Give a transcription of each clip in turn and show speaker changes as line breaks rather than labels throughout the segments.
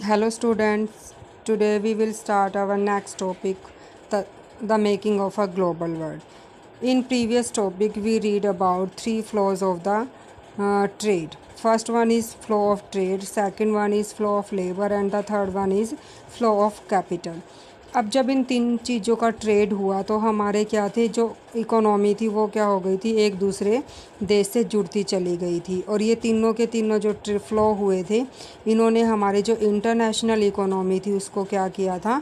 Hello students, today we will start our next topic, the, the making of a global world. In previous topic we read about three flows of the trade. First one is flow of trade, second one is flow of labor and the third one is flow of capital. अब जब इन तीन चीज़ों का trade हुआ तो हमारे क्या थे, जो इकोनॉमी थी वो क्या हो गई थी, एक दूसरे देश से जुड़ती चली गई थी। और ये तीनों के तीनों जो फ्लो हुए थे, इन्होंने हमारे जो इंटरनेशनल इकोनॉमी थी उसको क्या किया था,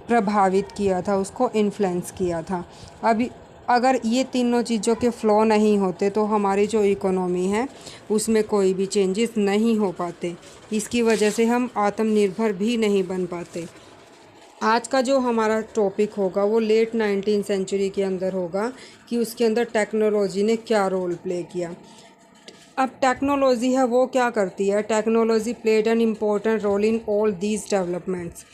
प्रभावित किया था, उसको इन्फ्लुएंस किया था। अब अगर ये तीनों चीज़ों के फ़्लो नहीं होते तो हमारी जो इकोनॉमी है उसमें कोई भी चेंजेस नहीं हो पाते। इसकी वजह से हम आत्मनिर्भर भी नहीं बन पाते। आज का जो हमारा टॉपिक होगा वो लेट 19th सेंचुरी के अंदर होगा कि उसके अंदर टेक्नोलॉजी ने क्या रोल प्ले किया। अब टेक्नोलॉजी है वो क्या करती है, technology played an important role in all these developments.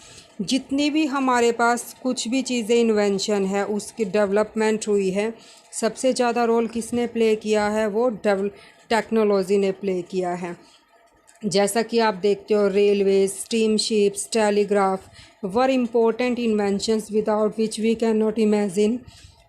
जितनी भी हमारे पास कुछ भी चीज़ें इन्वेंशन है उसकी डेवलपमेंट हुई है, सबसे ज़्यादा रोल किसने प्ले किया है, वो टेक्नोलॉजी ने प्ले किया है। जैसा कि आप देखते हो, railway, steamships, telegraph were important inventions without which we can not imagine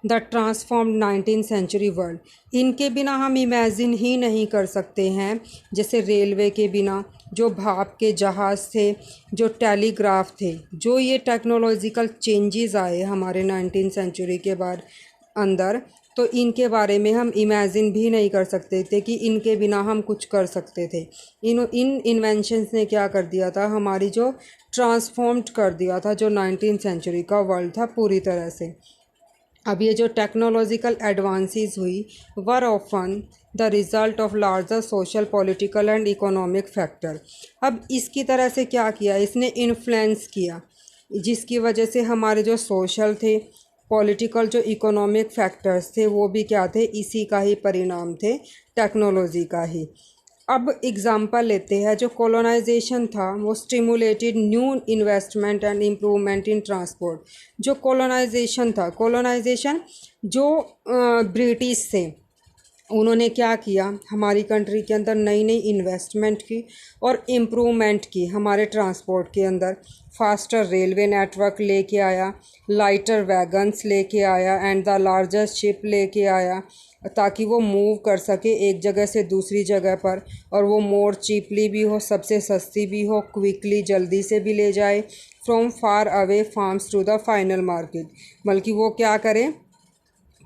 the transformed 19th century world. इनके बिना हम इमेजिन ही नहीं कर सकते हैं। जैसे रेलवे के बिना जो भाप के जहाज़ थे, जो टेलीग्राफ थे, जो ये टेक्नोलॉजिकल चेंजेस आए हमारे 19th सेंचुरी के बाद अंदर, तो इनके बारे में हम इमेजिन भी नहीं कर सकते थे कि इनके बिना हम कुछ कर सकते थे। इन इन्वेंशंस ने क्या कर दिया था, हमारी जो ट्रांसफॉर्म्ड कर दिया था जो 19th सेंचुरी का वर्ल्ड था पूरी तरह से। अब ये जो टेक्नोलॉजिकल एडवांसेस हुई were often the result of larger social, political and economic factor. अब इसकी तरह से क्या किया, इसने इन्फ्लुएंस किया, जिसकी वजह से हमारे जो सोशल थे, पॉलिटिकल, जो इकोनॉमिक फैक्टर्स थे, वो भी क्या थे, इसी का ही परिणाम थे, टेक्नोलॉजी का ही। अब एग्ज़ाम्पल लेते हैं, जो कॉलोनाइजेशन था वो stimulated new investment and improvement in transport. जो कॉलोनाइजेशन था, कॉलोनाइजेशन जो ब्रिटिश थे, उन्होंने क्या किया, हमारी कंट्री के अंदर नई नई इन्वेस्टमेंट की और इम्प्रूवमेंट की। हमारे ट्रांसपोर्ट के अंदर फास्टर रेलवे नेटवर्क लेके आया, लाइटर वैगन्स लेके आया एंड द लार्जेस्ट शिप लेके आया, ताकि वो मूव कर सके एक जगह से दूसरी जगह पर, और वो मोर चीपली भी हो, सबसे सस्ती भी हो, क्विकली जल्दी से भी ले जाए from far away farms to the final market. बल्कि वो क्या करें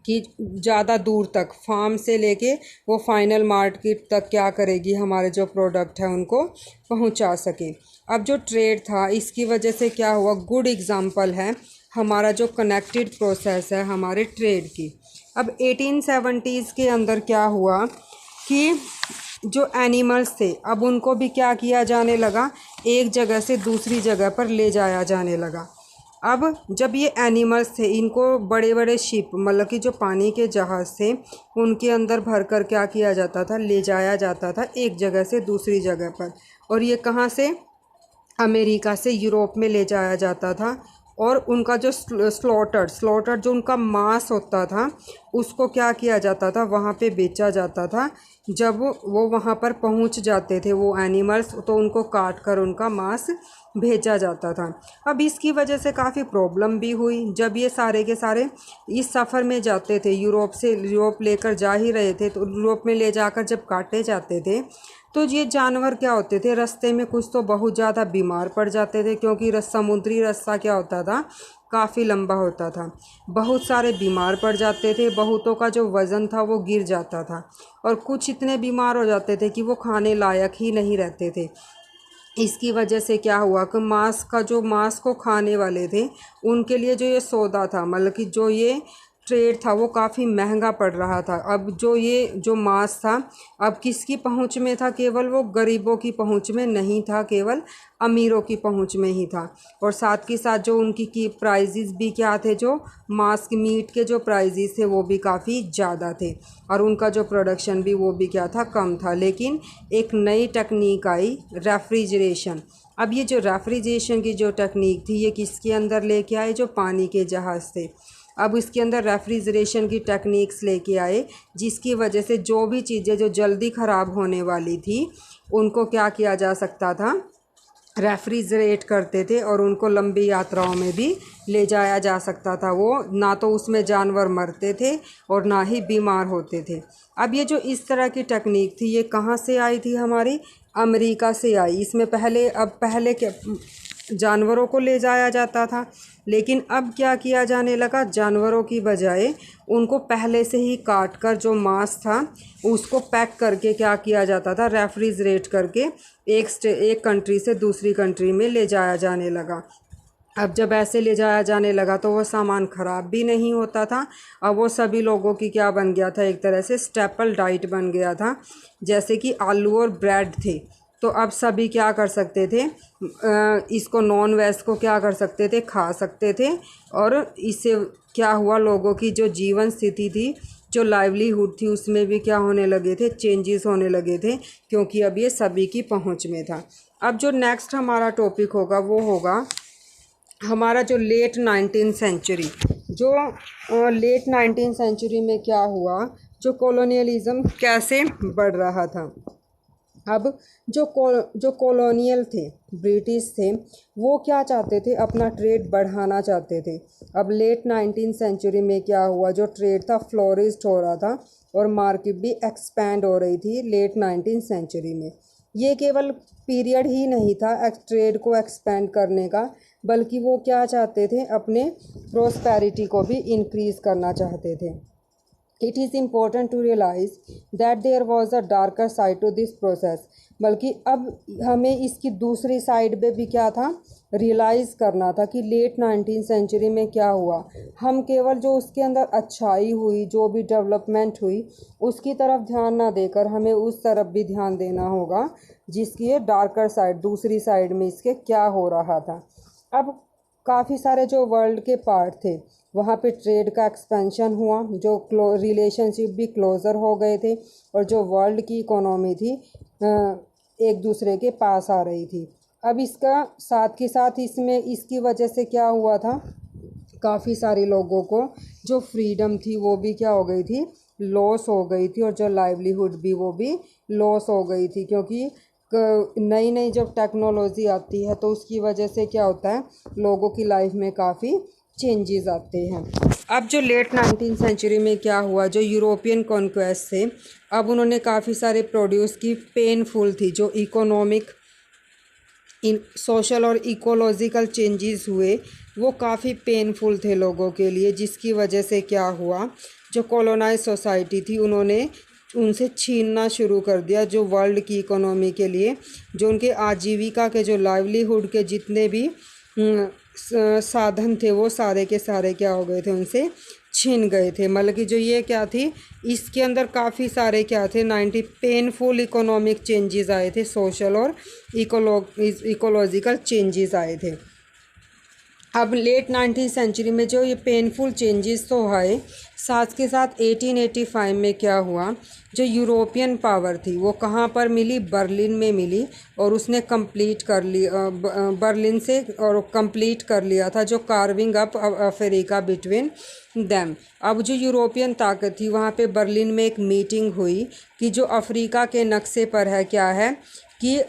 कि ज़्यादा दूर तक फार्म से लेके वो फाइनल मार्केट तक क्या करेगी, हमारे जो प्रोडक्ट है उनको पहुंचा सके। अब जो ट्रेड था, इसकी वजह से क्या हुआ, गुड एग्जांपल है हमारा जो कनेक्टेड प्रोसेस है हमारे ट्रेड की। अब 1870s के अंदर क्या हुआ कि जो एनिमल्स थे, अब उनको भी क्या किया जाने लगा, एक जगह से दूसरी जगह पर ले जाया जाने लगा। अब जब ये एनिमल्स थे, इनको बड़े बड़े शिप, मतलब कि जो पानी के जहाज़ थे, उनके अंदर भर कर क्या किया जाता था, ले जाया जाता था एक जगह से दूसरी जगह पर। और ये कहाँ से, अमेरिका से यूरोप में ले जाया जाता था। और उनका जो स्लॉटर जो उनका मांस होता था, उसको क्या किया जाता था, वहाँ पे बेचा जाता था। जब वो वहाँ पर पहुँच जाते थे वो एनिमल्स, तो उनको काट कर उनका मांस भेजा जाता था। अब इसकी वजह से काफ़ी प्रॉब्लम भी हुई। जब ये सारे के सारे इस सफ़र में जाते थे, यूरोप लेकर जा ही रहे थे, तो यूरोप में ले जाकर जब काटे जाते थे, तो ये जानवर क्या होते थे, रास्ते में कुछ तो बहुत ज़्यादा बीमार पड़ जाते थे, क्योंकि समुद्री रास्ता क्या होता था, काफ़ी लंबा होता था। बहुत सारे बीमार पड़ जाते थे, बहुतों का जो वज़न था वो गिर जाता था, और कुछ इतने बीमार हो जाते थे कि वो खाने लायक ही नहीं रहते थे। इसकी वजह से क्या हुआ कि मांस को खाने वाले थे, उनके लिए जो ये सौदा था, मतलब कि जो ये ट्रेड था, वो काफ़ी महंगा पड़ रहा था। अब जो मांस था, अब किसकी पहुंच में था, केवल वो गरीबों की पहुंच में नहीं था, केवल अमीरों की पहुंच में ही था। और साथ के साथ जो उनकी की प्राइजेस भी क्या थे, जो मांस की मीट के जो प्राइजेस थे वो भी काफ़ी ज़्यादा थे, और उनका जो प्रोडक्शन भी वो भी क्या था, कम था। लेकिन एक नई टेक्निक आई, रेफ्रिजरेशन। अब ये जो रेफ्रिजरेशन की जो टेक्निक थी, ये किसके अंदर लेके आए, जो पानी के जहाज़ थे। अब इसके अंदर रेफ्रिजरेशन की टेक्निक्स लेके आए, जिसकी वजह से जो भी चीज़ें जो जल्दी ख़राब होने वाली थी, उनको क्या किया जा सकता था, रेफ्रिजरेट करते थे और उनको लंबी यात्राओं में भी ले जाया जा सकता था। वो ना तो उसमें जानवर मरते थे और ना ही बीमार होते थे। अब ये जो इस तरह की टेक्निक थी ये कहाँ से आई थी? हमारी अमेरिका से आई। इसमें पहले क्या जानवरों को ले जाया जाता था, लेकिन अब क्या किया जाने लगा, जानवरों की बजाय उनको पहले से ही काट कर जो मांस था उसको पैक करके क्या किया जाता था, रेफ्रिजरेट करके एक कंट्री से दूसरी कंट्री में ले जाया जाने लगा। अब जब ऐसे ले जाया जाने लगा तो वो सामान ख़राब भी नहीं होता था। अब वो सभी लोगों की क्या बन गया था, एक तरह से स्टेपल डाइट बन गया था। जैसे कि आलू और ब्रेड थे, तो अब सभी क्या कर सकते थे, इसको नॉन वेज को क्या कर सकते थे, खा सकते थे। और इससे क्या हुआ, लोगों की जो जीवन स्थिति थी, जो लाइवलीहुड थी, उसमें भी क्या होने लगे थे, चेंजेस होने लगे थे, क्योंकि अब ये सभी की पहुंच में था। अब जो नेक्स्ट हमारा टॉपिक होगा वो होगा हमारा जो लेट 19 सेंचुरी। जो लेट 19 सेंचुरी में क्या हुआ, जो कॉलोनियलिज़म कैसे बढ़ रहा था। अब जो कॉलोनियल थे, ब्रिटिश थे, वो क्या चाहते थे, अपना ट्रेड बढ़ाना चाहते थे। अब लेट 19 सेंचुरी में क्या हुआ, जो ट्रेड था फ्लोरिश्ड हो रहा था और मार्केट भी एक्सपैंड हो रही थी लेट 19 सेंचुरी में। ये केवल पीरियड ही नहीं था ट्रेड को एक्सपैंड करने का, बल्कि वो क्या चाहते थे, अपने प्रोस्पेरिटी को भी इंक्रीज़ करना चाहते थे। It is important to realize that there was a darker side to this process। बल्कि अब हमें इसकी दूसरी साइड पे भी क्या था, रियलाइज़ करना था कि लेट 19 सेंचुरी में क्या हुआ। हम केवल जो उसके अंदर अच्छाई हुई, जो भी डेवलपमेंट हुई, उसकी तरफ ध्यान ना देकर हमें उस तरफ भी ध्यान देना होगा जिसकी ये डार्कर साइड, दूसरी साइड में इसके क्या हो रहा था। अब काफ़ी सारे जो वर्ल्ड के पार्ट थे, वहाँ पे ट्रेड का एक्सपेंशन हुआ, जो रिलेशनशिप भी क्लोज़र हो गए थे, और जो वर्ल्ड की इकोनॉमी थी एक दूसरे के पास आ रही थी। अब इसका साथ के साथ इसमें इसकी वजह से क्या हुआ था, काफ़ी सारे लोगों को जो फ्रीडम थी वो भी क्या हो गई थी, लॉस हो गई थी, और जो लाइवलीहुड भी वो भी लॉस हो गई थी। क्योंकि नई नई जब टेक्नोलॉजी आती है तो उसकी वजह से क्या होता है, लोगों की लाइफ में काफ़ी चेंजेस आते हैं। अब जो लेट 19 सेंचुरी में क्या हुआ, जो यूरोपियन कॉन्क्वेस्ट थे, अब उन्होंने काफ़ी सारे प्रोड्यूस की, पेनफुल थी, जो इकोनॉमिक, सोशल और इकोलॉजिकल चेंजेस हुए वो काफ़ी पेनफुल थे लोगों के लिए, जिसकी वजह से क्या हुआ, जो कॉलोनाइज सोसाइटी थी उन्होंने उनसे छीनना शुरू कर दिया, जो वर्ल्ड की इकोनॉमी के लिए, जो उनके आजीविका के, जो लाइवलीहुड के जितने भी साधन थे वो सारे के सारे क्या हो गए थे, उनसे छीन गए थे। मतलब कि जो ये क्या थी, इसके अंदर काफ़ी सारे क्या थे, 90 पेनफुल इकोनॉमिक चेंजेस आए थे, सोशल और इकोलॉजिकल चेंजेस आए थे। अब लेट 19th सेंचुरी में जो ये पेनफुल चेंजेस तो आए, साथ के साथ 1885 में क्या हुआ, जो यूरोपियन पावर थी वो कहाँ पर मिली, बर्लिन में मिली, और उसने कंप्लीट कर लिया, बर्लिन से और कंप्लीट कर लिया था जो carving up Africa between them. अब जो यूरोपियन ताकत थी वहाँ पे बर्लिन में एक मीटिंग हुई कि जो अफ्रीका के नक्शे पर है क्या है कि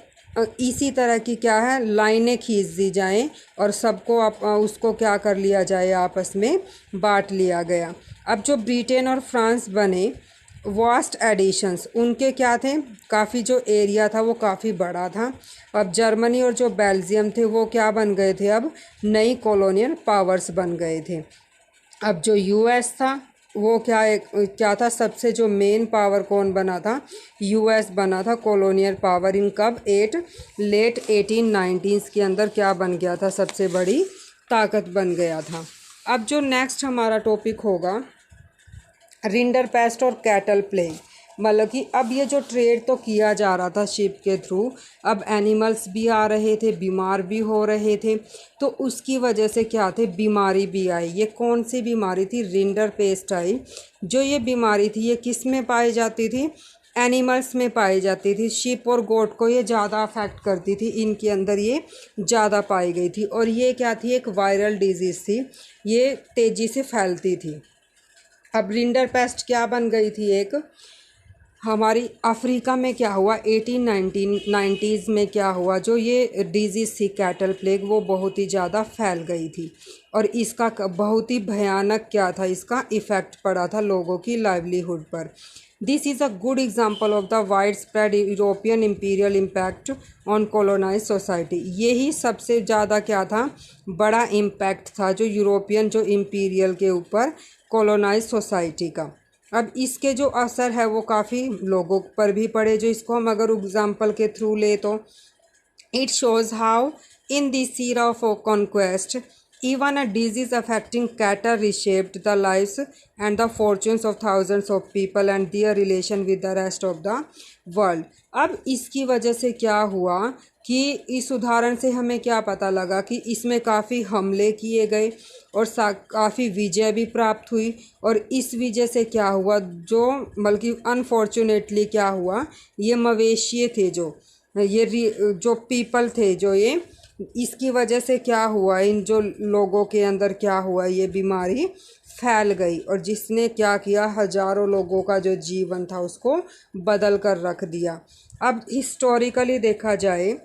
इसी तरह की क्या है, लाइनें खींच दी जाएं और सबको उसको क्या कर लिया जाए, आपस में बांट लिया गया। अब जो ब्रिटेन और फ्रांस बने, वास्ट एडिशंस उनके क्या थे, काफ़ी जो एरिया था वो काफ़ी बड़ा था। अब जर्मनी और जो बेल्जियम थे वो क्या बन गए थे, अब नई कॉलोनियल पावर्स बन गए थे। अब जो यूएस था वो क्या था, सबसे जो मेन पावर कौन बना था, यूएस बना था कॉलोनियल पावर। इन कब, लेट 1890s के अंदर क्या बन गया था, सबसे बड़ी ताकत बन गया था। अब जो नेक्स्ट हमारा टॉपिक होगा रिंडरपेस्ट और कैटल प्लेग। मतलब कि अब ये जो ट्रेड तो किया जा रहा था शिप के थ्रू, अब एनिमल्स भी आ रहे थे, बीमार भी हो रहे थे, तो उसकी वजह से क्या थे, बीमारी भी आई। ये कौन सी बीमारी थी, रिंडरपेस्ट आई। जो ये बीमारी थी ये किस में पाई जाती थी, एनिमल्स में पाई जाती थी। शिप और गोट को ये ज़्यादा अफेक्ट करती थी, इनके अंदर ये ज़्यादा पाई गई थी। और ये क्या थी, एक वायरल डिजीज़ थी, ये तेज़ी से फैलती थी। अब रिंडरपेस्ट क्या बन गई थी, एक हमारी अफ्रीका में क्या हुआ, 1890s में क्या हुआ, जो ये डिजीज़ थी कैटल प्लेग, वो बहुत ही ज़्यादा फैल गई थी और इसका बहुत ही भयानक क्या था, इसका इफ़ेक्ट पड़ा था लोगों की लाइवलीहुड पर। This is a good example of the wide spread European imperial impact on colonise society. यही सबसे ज़्यादा क्या था, बड़ा इम्पैक्ट था जो यूरोपियन जो इम्पीरियल के ऊपर कॉलोनाइज सोसाइटी का। अब इसके जो असर है वो काफ़ी लोगों पर भी पड़े, जो इसको हम अगर एग्जाम्पल के थ्रू ले तो it shows how in this era of conquest even a disease affecting cattle reshaped the lives and the fortunes of thousands of people and their relation with the rest of the world। अब इसकी वजह से क्या हुआ कि इस उदाहरण से हमें क्या पता लगा कि इसमें काफ़ी हमले किए गए और काफ़ी विजय भी प्राप्त हुई, और इस वजह से क्या हुआ, जो बल्कि अनफॉर्चुनेटली क्या हुआ, ये मवेशी थे जो पीपल थे जो ये, इसकी वजह से क्या हुआ, इन जो लोगों के अंदर क्या हुआ, ये बीमारी फैल गई और जिसने क्या किया, हजारों लोगों का जो जीवन था उसको बदल कर रख दिया। अब हिस्टोरिकली देखा जाए,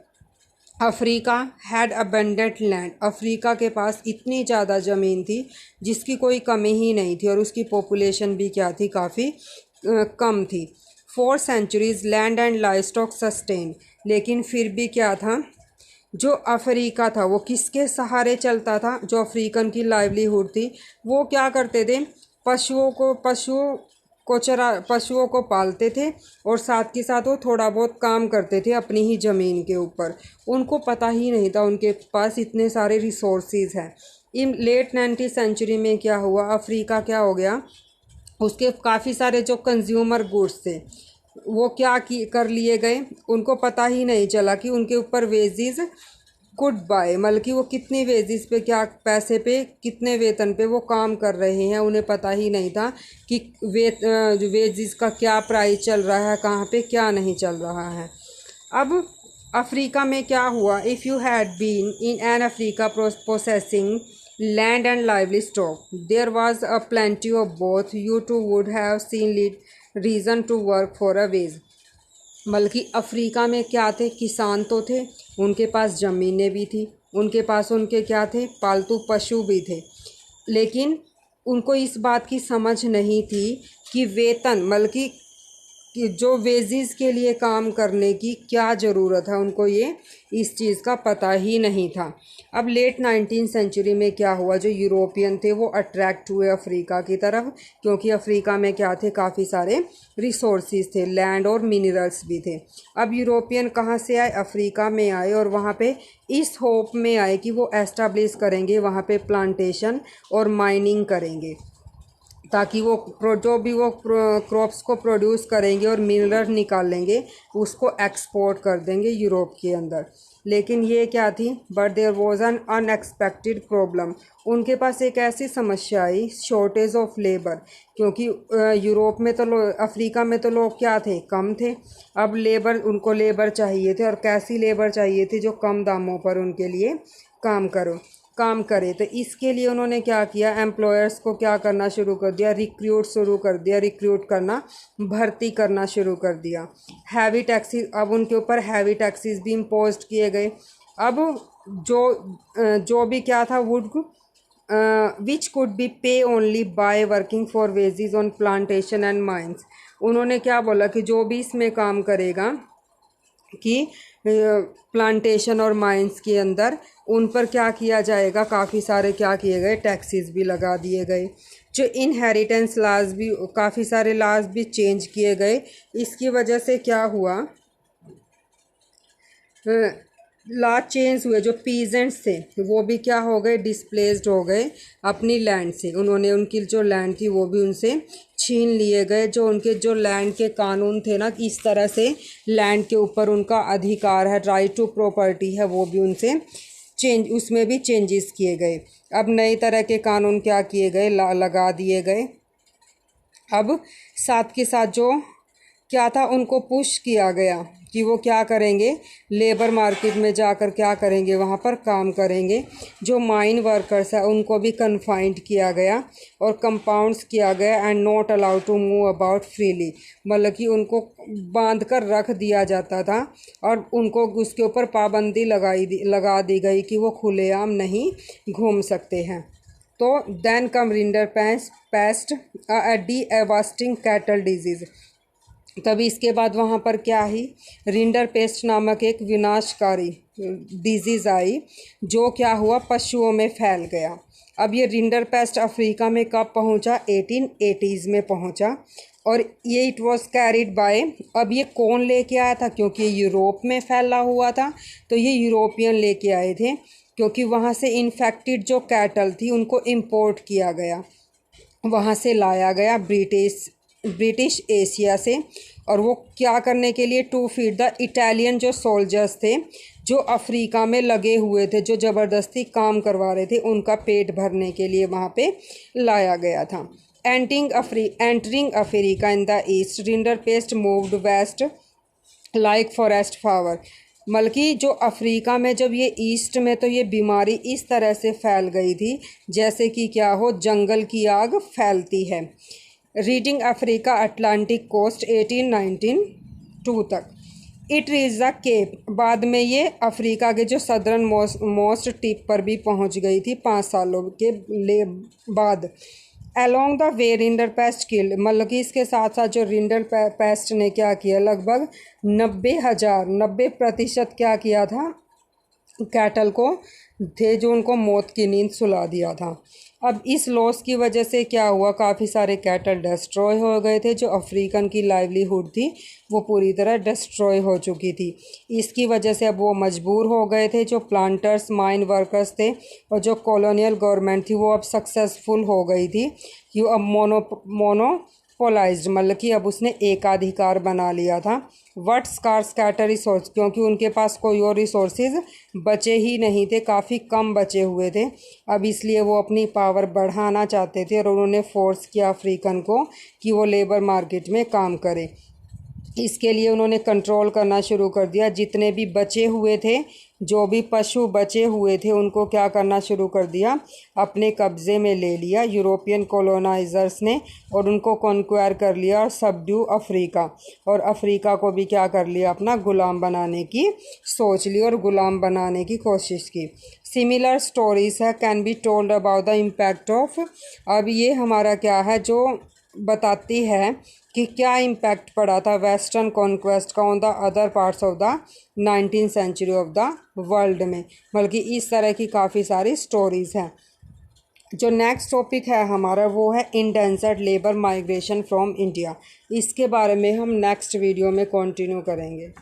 Africa had abundant land, Africa के पास इतनी ज़्यादा ज़मीन थी जिसकी कोई कमी ही नहीं थी और उसकी पॉपुलेशन भी क्या थी, काफ़ी कम थी। 4 centuries land and livestock sustain, लेकिन फिर भी क्या था, जो अफ्रीका था वो किसके सहारे चलता था, जो अफ्रीकन की लाइवलीहुड थी, वो क्या करते थे, पशुओं को पालते थे और साथ के साथ वो थोड़ा बहुत काम करते थे अपनी ही ज़मीन के ऊपर। उनको पता ही नहीं था उनके पास इतने सारे रिसोर्सेज हैं। इन लेट 19th सेंचुरी में क्या हुआ, अफ्रीका क्या हो गया, उसके काफ़ी सारे जो कंज्यूमर गुड्स थे वो क्या कर लिए गए, उनको पता ही नहीं चला कि उनके ऊपर वेजेस कुड बाय, मतलब कि वो कितनी वेजेस पे, क्या पैसे पे, कितने वेतन पे वो काम कर रहे हैं, उन्हें पता ही नहीं था कि वेजेस का क्या प्राइस चल रहा है, कहाँ पे क्या नहीं चल रहा है। अब अफ्रीका में क्या हुआ, if you had been in an Africa processing land and lively stock, there was a plenty of both, you too would have seen reason to work for a wage. बल्कि अफ्रीका में क्या थे, किसान तो थे, उनके पास ज़मीनें भी थी, उनके पास उनके क्या थे, पालतू पशु भी थे, लेकिन उनको इस बात की समझ नहीं थी कि वेतन, बल्कि कि जो वेजेस के लिए काम करने की क्या ज़रूरत है, उनको ये इस चीज़ का पता ही नहीं था। अब लेट 19th सेंचुरी में क्या हुआ, जो यूरोपियन थे वो अट्रैक्ट हुए अफ्रीका की तरफ, क्योंकि अफ्रीका में क्या थे, काफ़ी सारे रिसोर्सेज थे, लैंड और मिनरल्स भी थे। अब यूरोपियन कहाँ से आए, अफ्रीका में आए और वहाँ पे इस होप में आए कि वो एस्टाब्लिश करेंगे वहाँ पे प्लांटेशन और माइनिंग करेंगे, ताकि वो जो भी वो क्रॉप्स को प्रोड्यूस करेंगे और मिनरल निकाल लेंगे, उसको एक्सपोर्ट कर देंगे यूरोप के अंदर। लेकिन ये क्या थी, but there was an unexpected problem, उनके पास एक ऐसी समस्या आई, शॉर्टेज ऑफ लेबर, क्योंकि यूरोप में तो अफ्रीका में तो लोग क्या थे, कम थे। अब उनको लेबर चाहिए थे, और कैसी लेबर चाहिए थी, जो कम दामों पर उनके लिए काम करे। तो इसके लिए उन्होंने क्या किया, एम्प्लॉयर्स को क्या करना शुरू कर दिया, रिक्रूट करना, भर्ती करना शुरू कर दिया। हैवी टैक्सेस, अब उनके ऊपर हैवी टैक्सेस भी इम्पोज किए गए। अब जो भी क्या था, वुड विच कुड बी पे only by working for wages on plantation and mines. उन्होंने क्या बोला कि जो भी इसमें काम करेगा कि प्लांटेशन और माइंस के अंदर, उन पर क्या किया जाएगा, काफ़ी सारे क्या किए गए, टैक्सेस भी लगा दिए गए। जो इनहेरिटेंस लाज भी, काफ़ी सारे लाज भी चेंज किए गए। इसकी वजह से क्या हुआ, लॉ चेंज हुए, जो पीजेंट्स थे वो भी क्या हो गए, डिस्प्लेस्ड हो गए अपनी लैंड से, उन्होंने उनकी जो लैंड थी वो भी उनसे छीन लिए गए। जो उनके जो लैंड के कानून थे ना, इस तरह से लैंड के ऊपर उनका अधिकार है, राइट टू प्रॉपर्टी है, वो भी उनसे उसमें भी चेंजेस किए गए। अब नई तरह के कानून क्या किए गए, लगा दिए गए। अब साथ के साथ जो क्या था, उनको पुश किया गया कि वो क्या करेंगे, लेबर मार्केट में जाकर क्या करेंगे, वहाँ पर काम करेंगे। जो माइन वर्कर्स है उनको भी कन्फाइंड किया गया और कंपाउंड्स किया गया and not allowed to move about freely, मतलब कि उनको बांध कर रख दिया जाता था और उनको उसके ऊपर पाबंदी लगा दी गई कि वो खुलेआम नहीं घूम सकते हैं। तो then came rinderpest devastating cattle disease. तभी इसके बाद वहाँ पर क्या ही, रिंडर पेस्ट नामक एक विनाशकारी डिजीज़ आई जो क्या हुआ, पशुओं में फैल गया। अब ये रिंडर पेस्ट अफ्रीका में कब पहुँचा, 1880s में पहुँचा और ये इट वॉज कैरिड बाय, अब ये कौन लेके आया था, क्योंकि ये यूरोप में फैला हुआ था तो ये यूरोपियन लेके आए थे, क्योंकि वहाँ से इन्फेक्टेड जो कैटल थी उनको इंपोर्ट किया गया, वहाँ से लाया गया ब्रिटिश एशिया से। और वो क्या करने के लिए, टू फीड द इटालियन जो सोल्जर्स थे जो अफ्रीका में लगे हुए थे, जो ज़बरदस्ती काम करवा रहे थे, उनका पेट भरने के लिए वहाँ पे लाया गया था। Entering Africa in the east, rinderpest moved west like forest fire, बल्कि जो अफ्रीका में जब ये ईस्ट में, तो ये बीमारी इस तरह से फैल गई थी जैसे कि क्या हो, जंगल की आग फैलती है। रीडिंग अफ्रीका अटलांटिक कोस्ट 1892 तक, इट रीच द केप, बाद में ये अफ्रीका के जो सदर्न मोस्ट टिप पर भी पहुंच गई थी 5 सालों के बाद। Along the way rinder paste killed, मतलब कि इसके साथ साथ जो रिंडर पेस्ट ने क्या किया, लगभग 90% क्या किया था, कैटल को थे जो उनको मौत की नींद सुला दिया था। अब इस लॉस की वजह से क्या हुआ, काफ़ी सारे कैटल डिस्ट्रॉय हो गए थे, जो अफ्रीकन की लाइवलीहुड थी वो पूरी तरह डिस्ट्रॉय हो चुकी थी। इसकी वजह से अब वो मजबूर हो गए थे, जो प्लांटर्स माइन वर्कर्स थे और जो कॉलोनियल गवर्नमेंट थी वो अब सक्सेसफुल हो गई थी कि अब मोनोपोलाइज्ड, मतलब कि अब उसने एकाधिकार बना लिया था। वट स्कार्स कैटर रिसोर्स, क्योंकि उनके पास कोई और रिसोर्सेज बचे ही नहीं थे, काफ़ी कम बचे हुए थे। अब इसलिए वो अपनी पावर बढ़ाना चाहते थे और उन्होंने फोर्स किया अफ्रीकन को कि वो लेबर मार्केट में काम करे। इसके लिए उन्होंने कंट्रोल करना शुरू कर दिया, जितने भी बचे हुए थे, जो भी पशु बचे हुए थे, उनको क्या करना शुरू कर दिया, अपने कब्ज़े में ले लिया यूरोपियन कॉलोनाइजर्स ने और उनको कॉन्क्वायर कर लिया और सबड्यू अफ्रीका, और अफ्रीका को भी क्या कर लिया, अपना गुलाम बनाने की सोच ली और गुलाम बनाने की कोशिश की। सिमिलर स्टोरीज है can be told about the impact of, अब ये हमारा क्या है जो बताती है कि क्या इम्पैक्ट पड़ा था वेस्टर्न कॉन्क्वेस्ट का on the other parts of the 19th century of the world में, बल्कि इस तरह की काफ़ी सारी स्टोरीज़ हैं। जो नेक्स्ट टॉपिक है हमारा वो है endangered labour migration from India, इसके बारे में हम नेक्स्ट वीडियो में कंटिन्यू करेंगे।